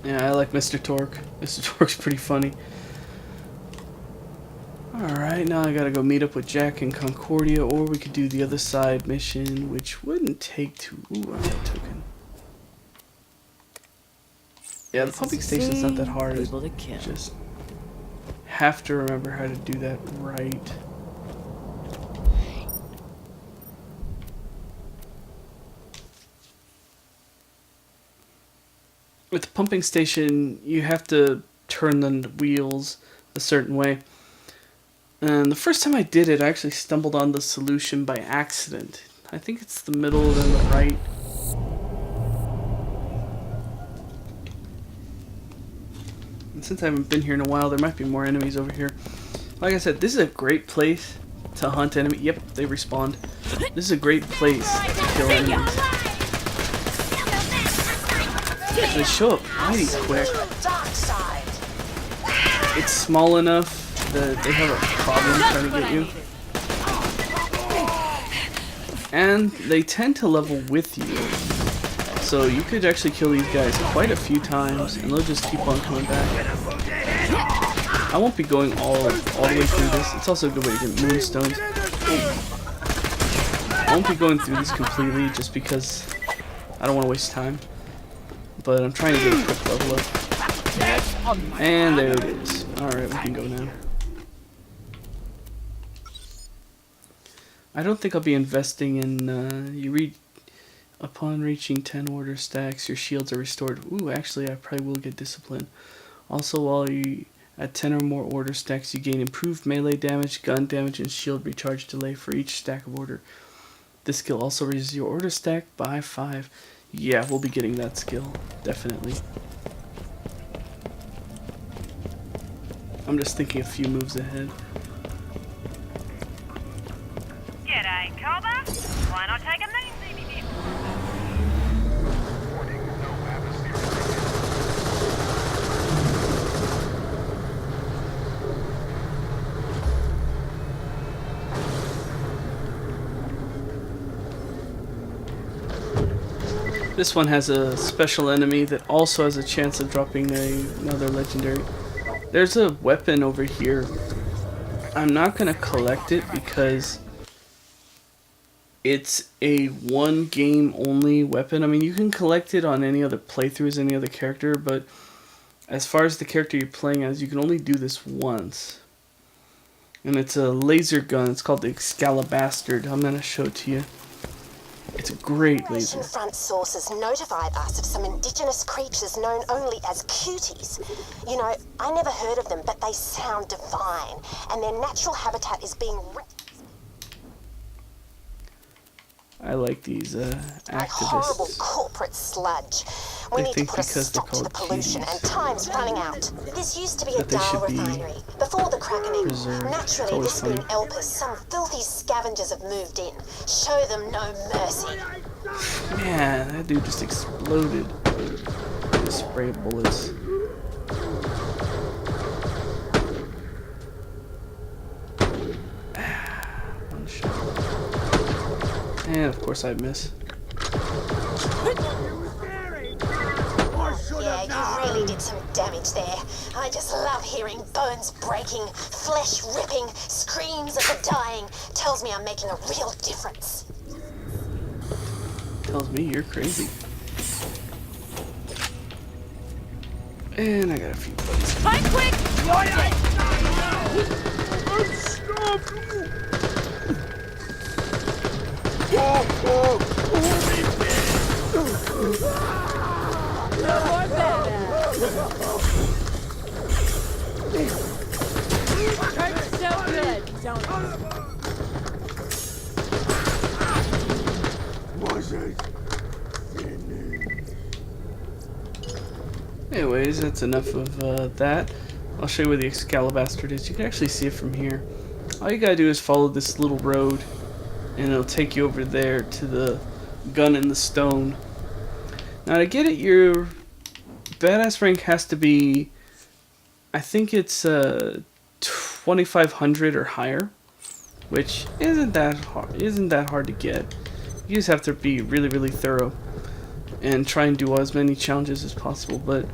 Yeah, I like Mr. Torque. Mr. Torque's pretty funny. Alright, now I gotta go meet up with Jack in Concordia, or we could do the other side mission, which wouldn't take too... Ooh, I got a token. Yeah, the pumping station's not that hard. Just have to remember how to do that right. With the pumping station, you have to turn the wheels a certain way. And the first time I did it, I actually stumbled on the solution by accident. I think it's the middle, then the right. And since I haven't been here in a while, there might be more enemies over here. Like I said, this is a great place to hunt enemies. Yep, they respawned. This is a great place to kill enemies. They show up mighty quick. It's small enough that they have a problem trying to get you. And they tend to level with you. So you could actually kill these guys quite a few times and they'll just keep on coming back. I won't be going all the way through this. It's also a good way to get moonstones. I won't be going through this completely just because I don't want to waste time. But I'm trying to get a quick level up. And there it is. Alright, we can go now. I don't think I'll be investing in, upon reaching 10 order stacks, your shields are restored. Ooh, actually, I probably will get discipline. Also, while you at 10 or more order stacks, you gain improved melee damage, gun damage, and shield recharge delay for each stack of order. This skill also raises your order stack by 5. Yeah, we'll be getting that skill, definitely. I'm just thinking a few moves ahead. G'day, Cobber. Why not take a easy dip? This one has a special enemy that also has a chance of dropping another legendary. There's a weapon over here. I'm not going to collect it because it's a one game only weapon. I mean, you can collect it on any other playthroughs, any other character, but as far as the character you're playing as, you can only do this once. And it's a laser gun. It's called the Excalibastard. I'm going to show it to you. It's a great laser. Front sources notified us of some indigenous creatures known only as cuties. You know, I never heard of them, but they sound divine, and their natural habitat is being I like these like horrible activists. corporate sludge. We need to put a stop to the pollution, and time's running out. This used to be a Dow refinery before the Krakening. Naturally, this being Elpis, some filthy scavengers have moved in. Show them no mercy. Man, that dude just exploded. Spray bullets. One shot. And of course I miss. Yeah, you really did some damage there. I just love hearing bones breaking, flesh ripping, screams of the dying. Tells me I'm making a real difference. Tells me you're crazy. And I got a few bullets. Fight quick! Hurts so good, don't it? Anyways, that's enough of that. I'll show you where the Excalibastard is. You can actually see it from here. All you gotta do is follow this little road, and it'll take you over there to the gun in the stone. Now to get it, your badass rank has to be, I think it's 2500 or higher, which isn't that hard to get. You just have to be really thorough and try and do as many challenges as possible. But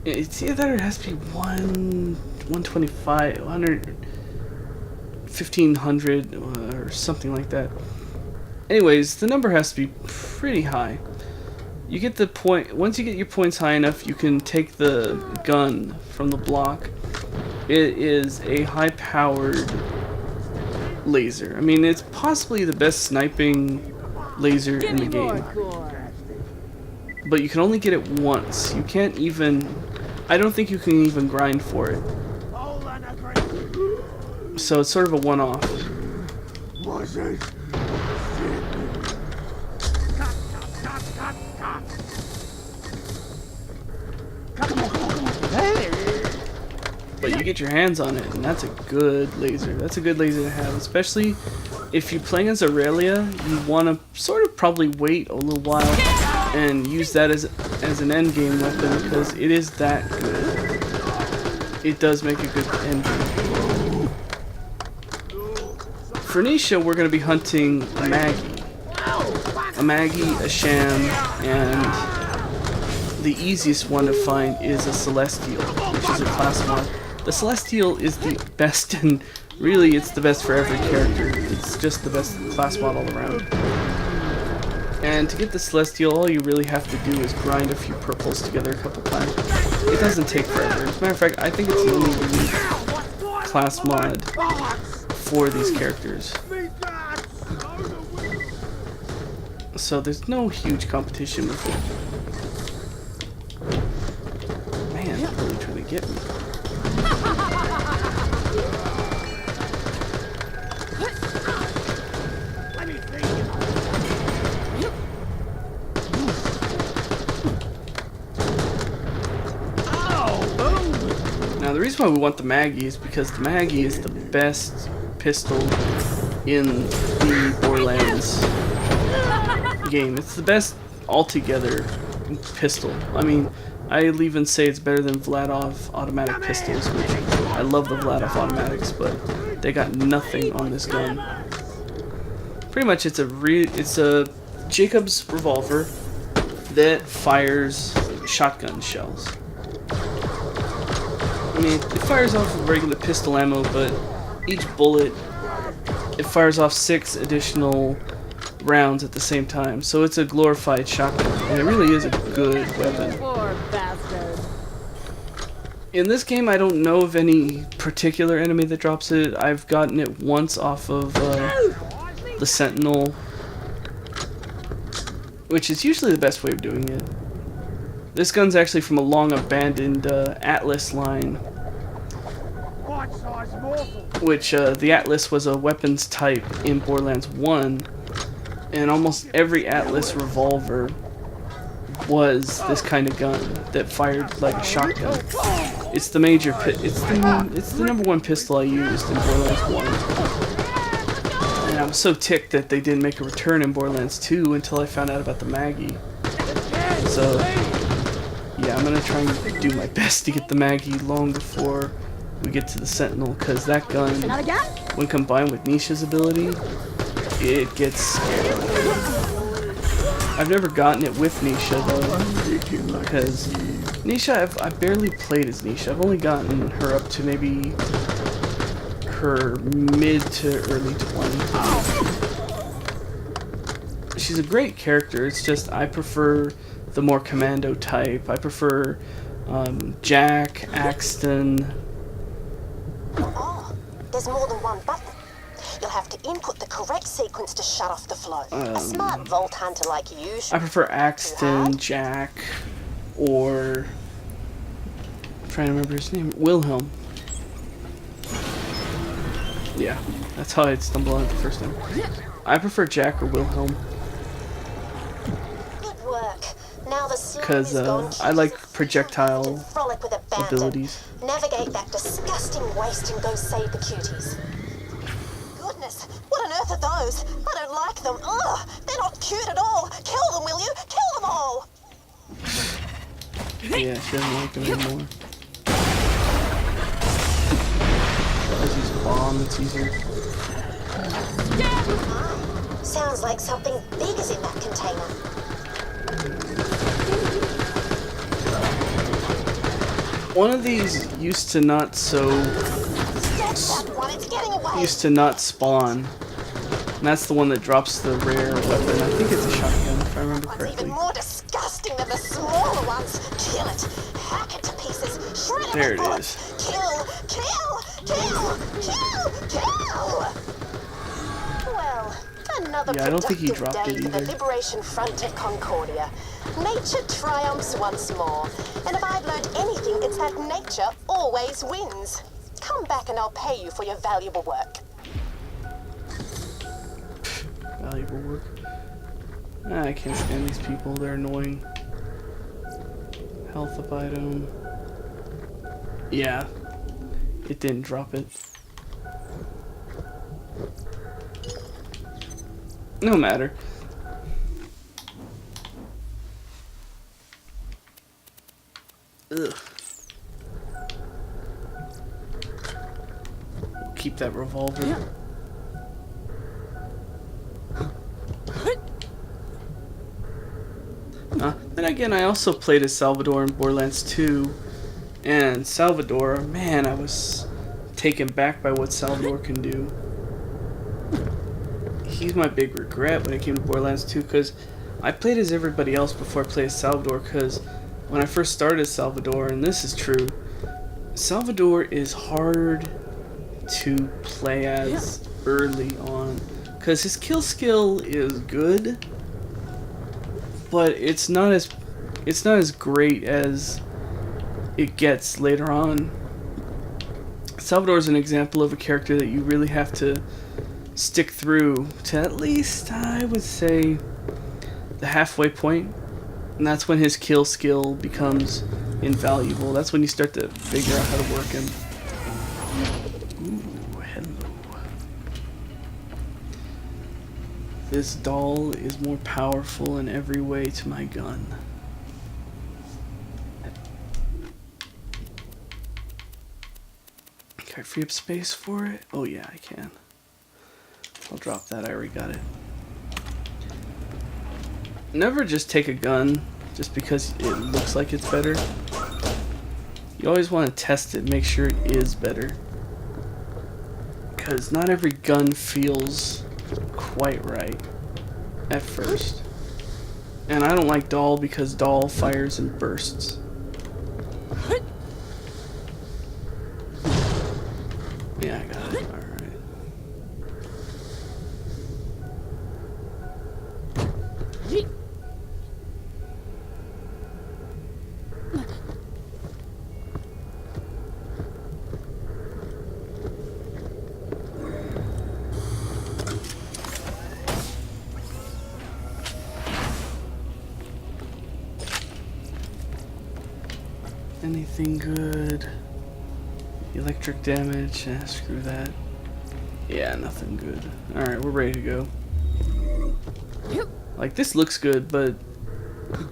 It's either that or it has to be 125, 100, 1500, or something like that. Anyways, the number has to be pretty high. You get the point. Once you get your points high enough, you can take the gun from the block. It is a high-powered laser. I mean, it's possibly the best sniping laser in the game. But you can only get it once. You can't even... I don't think you can even grind for it. So it's sort of a one-off. But you get your hands on it, and that's a good laser. That's a good laser to have, especially if you're playing as Aurelia. You want to sort of probably wait a little while and use that as an end game weapon because it is that good. It does make a good end game. For Nisha, we're going to be hunting a Maggie, a Sham, and the easiest one to find is a Celestial, which is a class mod. The Celestial is the best, and really it's the best for every character. It's just the best class mod all around. And to get the Celestial, all you really have to do is grind a few purples together a couple times. It doesn't take forever. As a matter of fact, I think it's the only unique class mod for these characters. So there's no huge competition with it. Man, they're really trying to get me. Now the reason why we want the Maggie is because the Maggie is the best pistol in the Borderlands game. It's the best altogether pistol. I mean, I'll even say it's better than Vladov automatic pistols, which I love the Vladov automatics, but they got nothing on this gun. Pretty much it's a Jacobs revolver that fires shotgun shells. I mean, it fires off regular pistol ammo, but each bullet, it fires off 6 additional rounds at the same time. So it's a glorified shotgun, and it really is a good weapon. Poor bastard. In this game, I don't know of any particular enemy that drops it. I've gotten it once off of the Sentinel, which is usually the best way of doing it. This gun's actually from a long-abandoned Atlas line, which the Atlas was a weapons type in Borderlands 1, and almost every Atlas revolver was this kind of gun that fired like a shotgun. It's the major it's the number one pistol I used in Borderlands 1. And I was so ticked that they didn't make a return in Borderlands 2 until I found out about the Maggie. So yeah, I'm gonna try and do my best to get the Maggie long before we get to the Sentinel, because that gun, when combined with Nisha's ability, it gets scary. I've never gotten it with Nisha though, because Nisha, I barely played as Nisha. I've only gotten her up to maybe her mid to early 20s. She's a great character, it's just I prefer the more commando type. I prefer Jack, Axton. Oh, there's more than one button. You'll have to input the correct sequence to shut off the flow. A smart Vault Hunter like you should. I prefer Axton, Jack, or I'm trying to remember his name, Wilhelm. Yeah, that's how I'd stumble on it the first time. I prefer Jack or Wilhelm. Good work. Now the Because I like projectile abilities. Navigate that disgusting waste and go save the cuties. Goodness, what on earth are those? I don't like them. Ugh, they're not cute at all. Kill them, will you? Kill them all. Yeah, she doesn't like them anymore. Let's use a bomb, it's easier. Sounds like something big is in that container. One of these used to not spawn. And that's the one that drops the rare weapon. I think it's a shotgun, if I remember correctly. What's even more disgusting than the smaller ones? Kill it, hack it to pieces, shred it There with it bullets. is. Kill, kill, kill, kill, kill. Well, another Yeah, I don't think he productive dropped day it for the either. Liberation Front at Concordia. Nature triumphs once more. And if I've learned anything, it's that nature always wins. Come back and I'll pay you for your valuable work. Valuable work. I can't stand these people, they're annoying. Health up item. Yeah, it didn't drop it. No matter. Ugh. Keep that revolver. Yeah. Then again, I also played as Salvador in Borderlands 2, and Salvador, man, I was taken back by what Salvador can do. He's my big regret when it came to Borderlands 2, because I played as everybody else before I played as Salvador, because when I first started as Salvador, and this is true, Salvador is hard to play as early on, because his kill skill is good, but it's not as great as it gets later on. Salvador is an example of a character that you really have to stick through to at least, I would say, the halfway point, and that's when his kill skill becomes invaluable. That's when you start to figure out how to work him. Ooh, hello. This doll is more powerful in every way to my gun. Can I free up space for it? Oh yeah, I can. I'll drop that, I already got it. Never just take a gun just because it looks like it's better. You always want to test it, make sure it is better. Because not every gun feels quite right at first. And I don't like doll because doll fires in bursts. Yeah, I got it. Alright. Anything good? Electric damage? Screw that. Yeah, nothing good. Alright, we're ready to go. Like, this looks good, but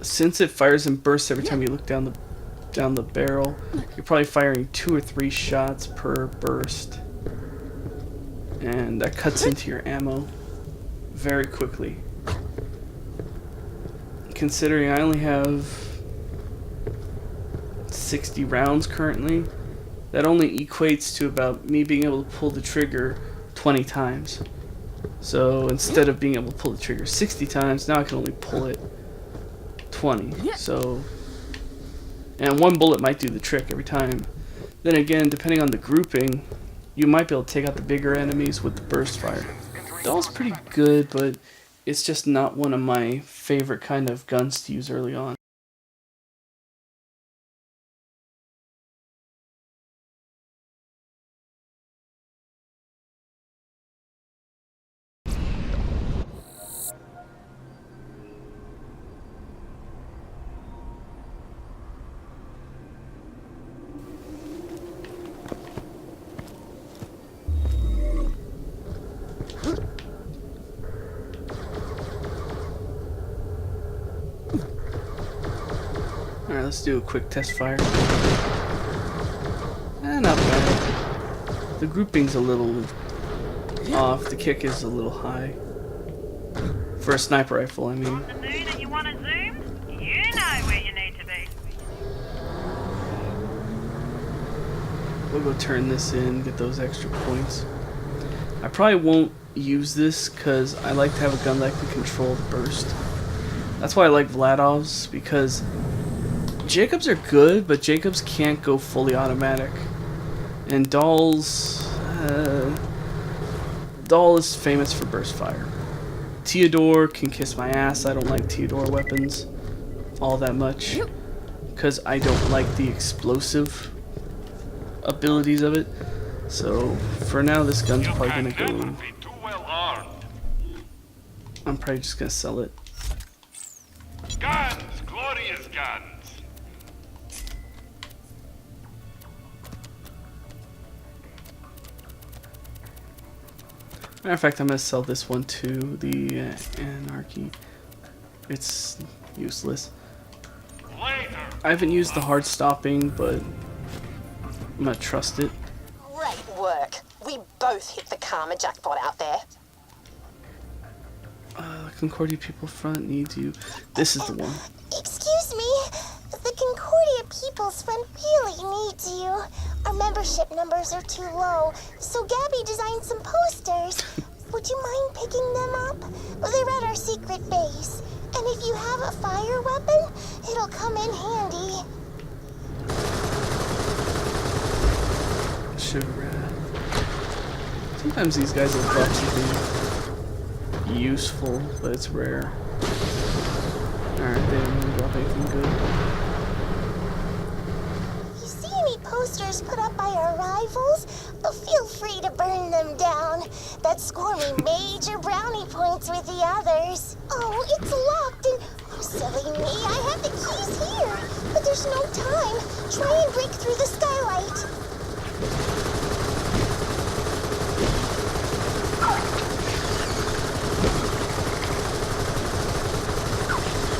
since it fires in bursts every time you look down the barrel, you're probably firing 2 or 3 shots per burst. And that cuts into your ammo very quickly. Considering I only have 60 rounds currently, that only equates to about me being able to pull the trigger 20 times. So instead of being able to pull the trigger 60 times, now I can only pull it 20. So, and one bullet might do the trick every time. Then again, depending on the grouping, you might be able to take out the bigger enemies with the burst fire. Doll's pretty good, but it's just not one of my favorite kind of guns to use early on. Alright, let's do a quick test fire. Not bad. The grouping's a little off, the kick is a little high. For a sniper rifle, I mean. On the moon and you want to zoom? You know where you need to be. We'll go turn this in, get those extra points. I probably won't use this because I like to have a gun that can control the burst. That's why I like Vladov's, because Jacobs are good, but Jacobs can't go fully automatic. And Dahl's... Dahl is famous for burst fire. Theodore can kiss my ass. I don't like Theodore weapons all that much because I don't like the explosive abilities of it. So for now, this gun's probably gonna go. I'm probably just gonna sell it. Guns, glorious guns. Matter of fact, I'm gonna sell this one to the Anarchy. It's useless. Later. I haven't used the hard stopping, but I'm gonna trust it. Great work. We both hit the karma jackpot out there. Concordia People Front needs you. This is the one. Excuse me. The Concordia People's Front really needs you. Our membership numbers are too low, so Gabby designed some posters. Would you mind picking them up? They're at our secret base. And if you have a fire weapon, it'll come in handy. Sugar rat. Sometimes these guys will drop something useful, but it's rare. Alright, they didn't really drop anything good. You see any posters put up by our rivals? Feel free to burn them down. That score me major brownie points with the others. Oh, it's locked and... Oh, silly me, I have the keys here. But there's no time. Try and break through the skylight.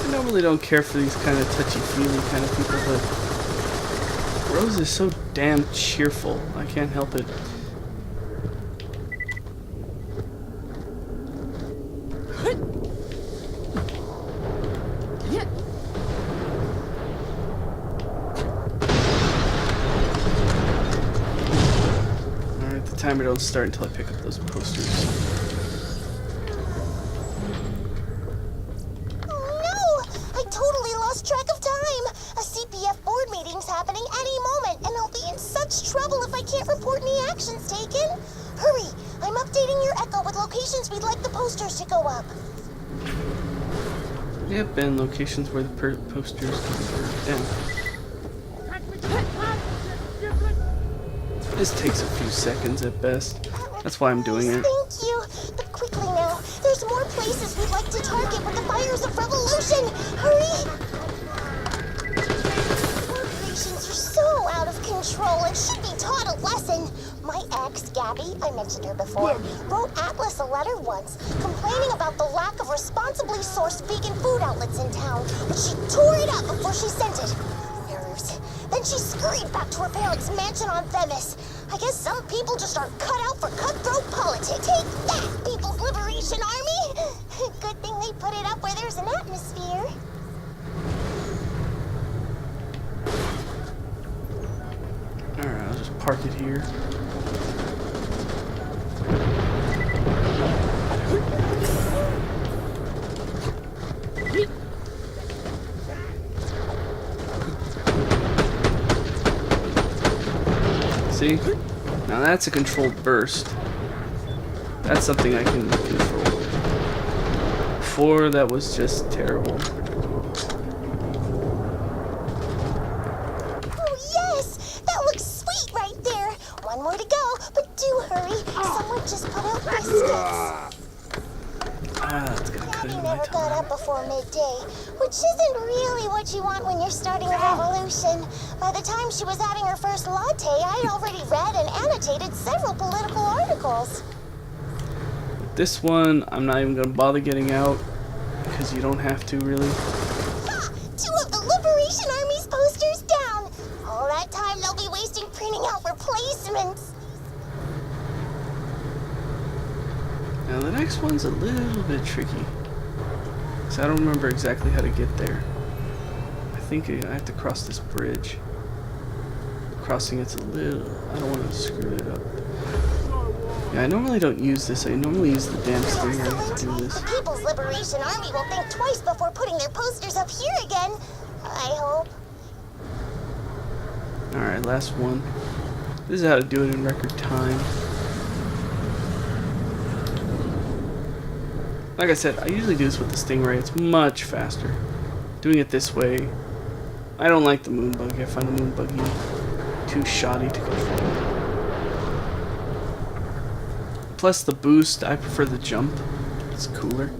I normally don't care for these kind of touchy-feely kind of people, but Rose is so damn cheerful. I can't help it. Alright, the timer don't start until I pick up those posters. Track of time. A CPF board meeting's happening any moment, and I'll be in such trouble if I can't report any actions taken. Hurry! I'm updating your Echo with locations we'd like the posters to go up. Yep, and locations where the posters can be down. This takes a few seconds at best. That's why I'm doing it. Thank you. But quickly now, there's more places we'd like to target with the fires of revolution. Hurry! Corporations are so out of control and should be taught a lesson. My ex, Gabby, I mentioned her before, wrote Atlas a letter once, complaining about the lack of responsibly sourced vegan food outlets in town, but she tore it up before she sent it. Nerves. Then she scurried back to her parents' mansion on Themis. I guess some people just aren't cut out for cutthroat politics. Take that, People's Liberation Army! Good thing they put it up where there's an atmosphere. Alright, I'll just park it here. See? Now that's a controlled burst. That's something I can control. Before, that was just terrible. Oh, yes! That looks sweet right there. One more to go, but do hurry. Someone just put out biscuits. That's gonna cut Gabby into my never got time. up before midday, which isn't really what you want when you're starting a revolution. By the time she was having her first latte, I'd already read and annotated several political articles. This one, I'm not even gonna bother getting out because you don't have to really. Ha! 2 of the Liberation Army's posters down. All that time they'll be wasting printing out replacements. Now the next one's a little bit tricky. So I don't remember exactly how to get there. I think I have to cross this bridge. crossing, it's a little... I don't want to screw it up. Yeah, I normally don't use this. I normally use the damn stingray to do this. The People's Liberation Army will think twice before putting their posters up here again. I hope. Alright, last one. This is how to do it in record time. Like I said, I usually do this with the stingray. It's much faster. Doing it this way, I don't like the moon buggy. I find the moon buggy too shoddy to control. Plus the boost, I prefer the jump. It's cooler.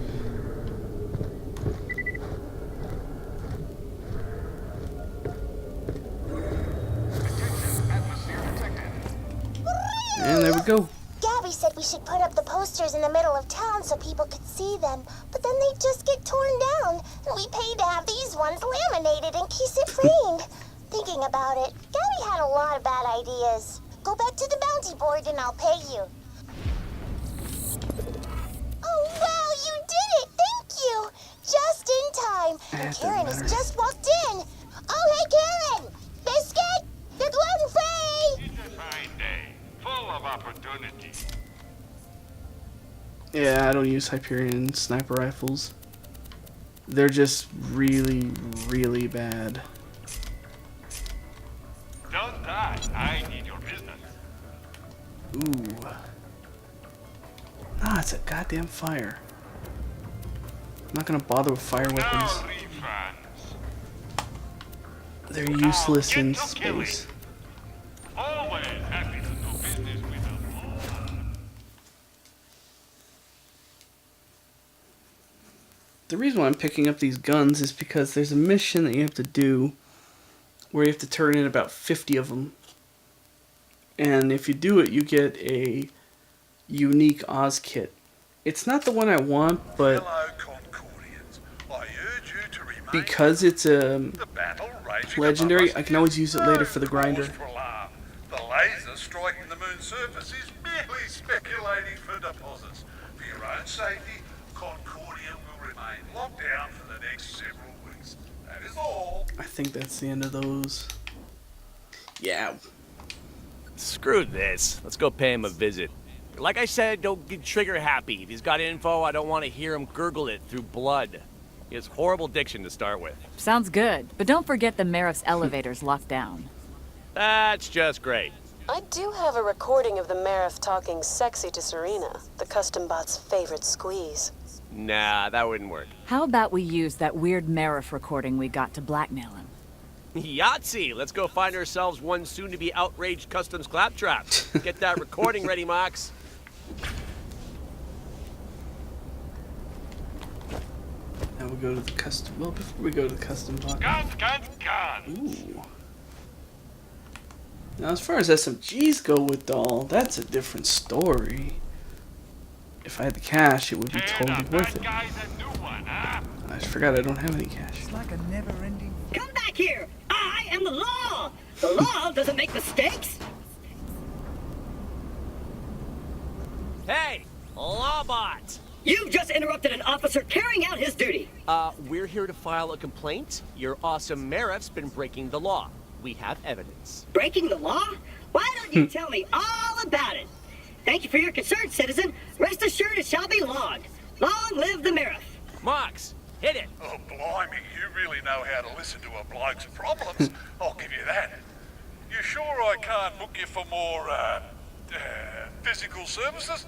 And there we go. Gabby said we should put up the posters in the middle of town so people could see them, but then they just get torn down, and we paid to have these ones laminated in case it rained. Thinking about it, Gabby had a lot of bad ideas. Go back to the bounty board and I'll pay you. Oh, wow, you did it! Thank you! Just in time. And Karen has just walked in. Oh, hey, Karen! Biscuit! They're gluten-free! It's a fine day, full of opportunity. Yeah, I don't use Hyperion sniper rifles. They're just really, really bad. Don't die. I need your business. Ooh. Nah, it's a goddamn fire. I'm not gonna bother with fire No weapons. refunds. They're useless Get in to killing. space. Always happy to do business with them. The reason why I'm picking up these guns is because there's a mission that you have to do where you have to turn in about 50 of them. And if you do it, you get a unique Oz kit. It's not the one I want, but Hello, Concordians. I urge you to remain because it's a the battle raging legendary, above us I can always use it later for the no cause grinder. for alarm. The laser striking the moon's surface is merely speculating for deposits. For your own safety, Concordia will remain locked down for the next several weeks. That is all. I think that's the end of those. Yeah. Screw this. Let's go pay him a visit. Like I said, don't get trigger happy. If he's got info, I don't want to hear him gurgle it through blood. He has horrible diction to start with. Sounds good, but don't forget the Meriff's elevator's locked down. That's just great. I do have a recording of the Meriff talking sexy to Serena, the custom bot's favorite squeeze. Nah, that wouldn't work. How about we use that weird Meriff recording we got to blackmail him? Yahtzee! Let's go find ourselves one soon-to-be outraged customs claptrap. Get that recording ready, Mox. Now we'll go to the custom. Well, before we go to the custom bot. Guns, guns, guns. Ooh. Now, as far as SMGs go with doll, that's a different story. If I had the cash, it would be Tear totally the worth bad it. guys a new one, huh? I forgot I don't have any cash. Come back here! I am the law! The law doesn't make mistakes! Hey! Lawbot! You've just interrupted an officer carrying out his duty! We're here to file a complaint. Your awesome Meriff's been breaking the law. We have evidence. Breaking the law? Why don't you tell me all about it? Thank you for your concern, citizen. Rest assured it shall be logged. Long live the Meriff! Mox, hit it! Oh, blimey, you really know how to listen to a bloke's problems. I'll give you that. You sure I can't book you for more, physical services?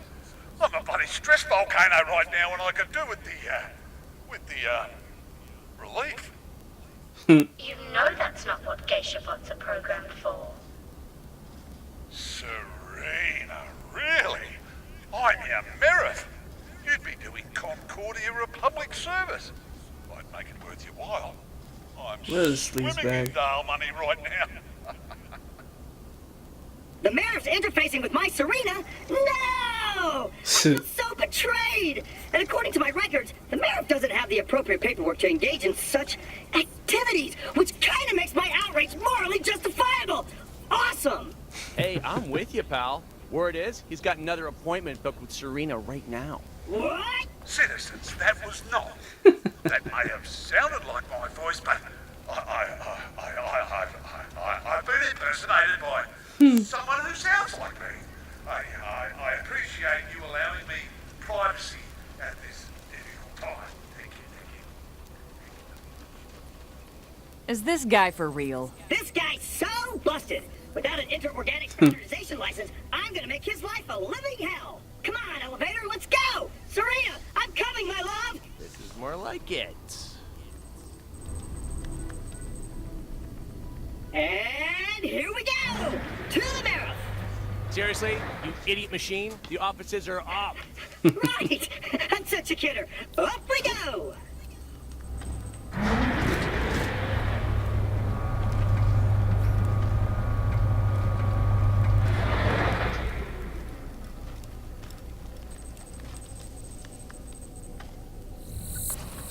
I'm a bloody stress volcano right now, and I could do with the relief. You know that's not what geisha bots are programmed for. Serena, really? I'm your Meriff. You'd be doing Concordia Republic service. I'd make it worth your while. I'm Where's the sleaze swimming in bag? Dahl money right now. The Meriff's interfacing with my Serena? No! I feel so betrayed! And according to my records, the Meriff doesn't have the appropriate paperwork to engage in such activities, which kind of makes my outrage morally justifiable! Awesome! Hey, I'm with you, pal. Word is, he's got another appointment booked with Serena right now. What? Citizens, that was not. That may have sounded like my voice, but I've been in impersonated by someone who sounds like me. I appreciate you allowing me privacy at this difficult time. Thank you, thank you. Is this guy for real? This guy's so busted. Without an inter-organic standardization license, I'm gonna make his life a living hell. Come on, elevator, let's go! Serena, I'm coming, my love! This is more like it. And here we go! To the Mara! Seriously, you idiot machine? The offices are up. Right! I'm such a kidder. Up we go!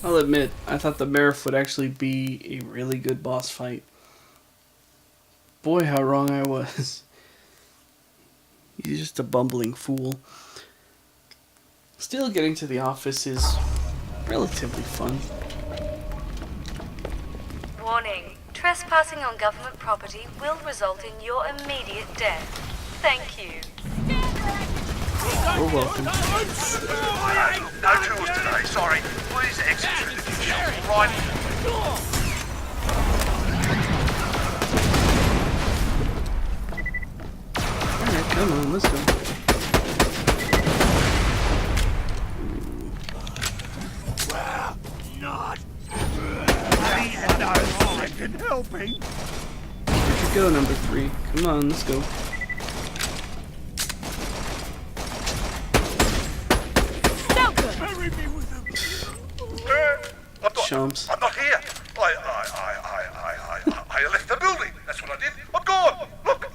I'll admit, I thought the Marif would actually be a really good boss fight. Boy, how wrong I was. He's just a bumbling fool. Still, getting to the office is relatively fun. Warning. Trespassing on government property will result in your immediate death. Thank you. You're welcome. No tours today, sorry. Please exit through the gift shop, right? Alright, come on, let's go. Well, not. No second helping. Where'd you go, number 3? Come on, let's go. Chumps. I'm not here. I left the building. That's what I did. I'm gone. Look.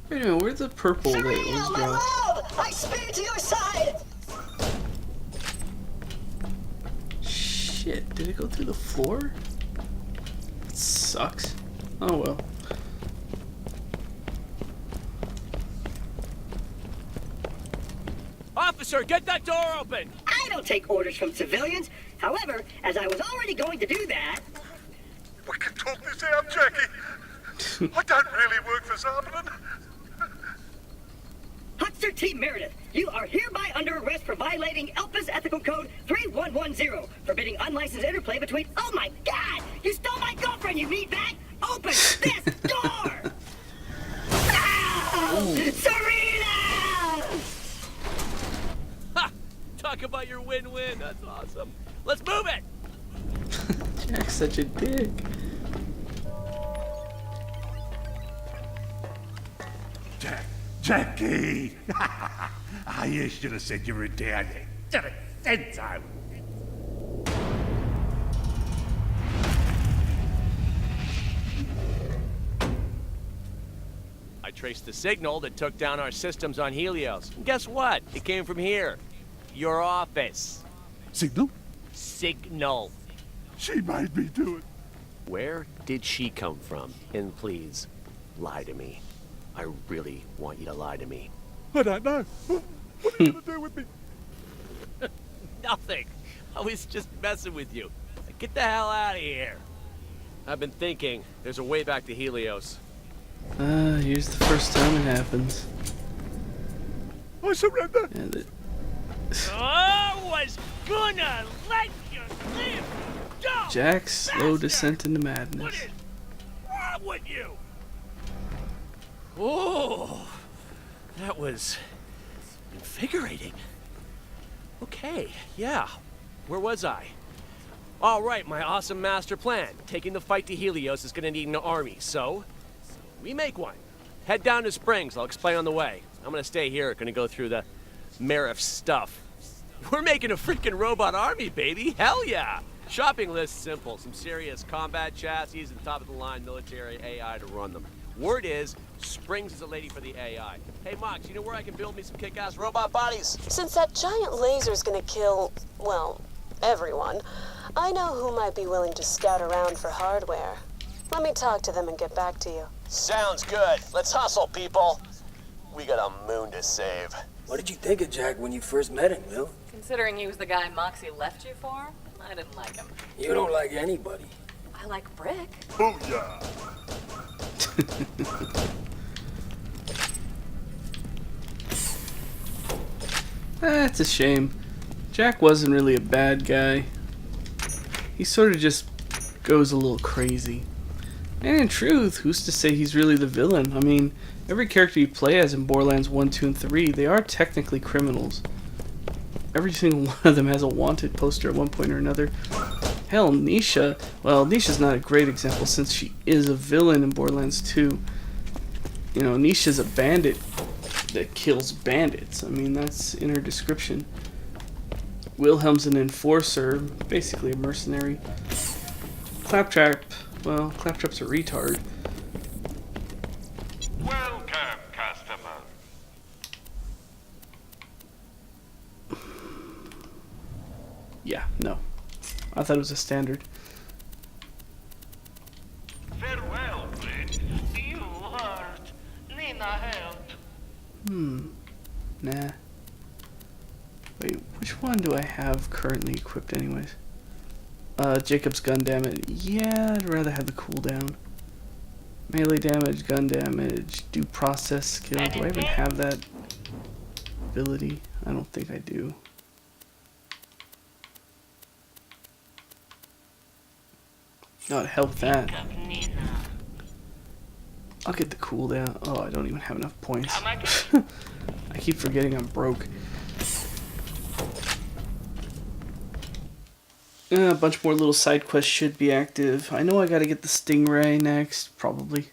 Wait a minute, where's the purple that was Serena, my dropped? love! I speed to your side! Shit, did it go through the floor? That sucks. Oh well. Officer, get that door open! I don't take orders from civilians. However, as I was already going to do that... We can talk this out, Jackie. I don't really work for Zarbanen. Huckster T. Meredith, you are hereby under arrest for violating ELPA's Ethical Code 3110, forbidding unlicensed interplay between... Oh my God! You stole my girlfriend, you meatbag! Open this door! No! Serena! Ha! Talk about your win-win. That's awesome. Let's move it! Jack's such a dick. Jackie! You should have said you were down there. Should have said so. I traced the signal that took down our systems on Helios. And guess what? It came from here. Your office. Signal? Signal. She made me do it. Where did she come from? And please, lie to me. I really want you to lie to me. I don't know. What are you going to do with me? Nothing. I was just messing with you. Get the hell out of here. I've been thinking. There's a way back to Helios. Here's the first time it happens. I surrender. And it... I was gonna let you live. Go, Jack's slow bastard! descent into What madness. is wrong with you? Oh, that was invigorating. Okay, yeah. Where was I? All right, my awesome master plan. Taking the fight to Helios is gonna need an army, so we make one. Head down to Springs. I'll explain on the way. I'm gonna stay here. Gonna go through the Marif stuff. We're making a freaking robot army, baby. Hell yeah. Shopping list simple. Some serious combat chassis and top-of-the-line military AI to run them. Word is, Springs is a lady for the AI. Hey, Mox, you know where I can build me some kick-ass robot bodies? Since that giant laser's gonna kill, well, everyone, I know who might be willing to scout around for hardware. Let me talk to them and get back to you. Sounds good. Let's hustle, people. We got a moon to save. What did you think of Jack when you first met him, Lil? Considering he was the guy Moxie left you for, I didn't like him. You don't like anybody. I like Brick. Booyah! That's a shame. Jack wasn't really a bad guy. He sort of just goes a little crazy. And in truth, who's to say he's really the villain? I mean, every character you play as in Borderlands 1, 2, and 3, they are technically criminals. Every single one of them has a wanted poster at one point or another. Hell, Nisha, well, Nisha's not a great example since she is a villain in Borderlands 2. You know, Nisha's a bandit that kills bandits. I mean, that's in her description. Wilhelm's an enforcer, basically a mercenary. Claptrap, well, Claptrap's a retard. Welcome, customer. Yeah, no. I thought it was a standard. Farewell, friend. You hurt. Need help. Nah. Wait, which one do I have currently equipped anyways? Jacob's gun damage. Yeah, I'd rather have the cooldown. Melee damage, gun damage, due process skill. Do I even have that ability? I don't think I do. Oh, it helped that. I'll get the cooldown. Oh, I don't even have enough points. I keep forgetting I'm broke. A bunch more little side quests should be active. I know I gotta get the Stingray next, probably.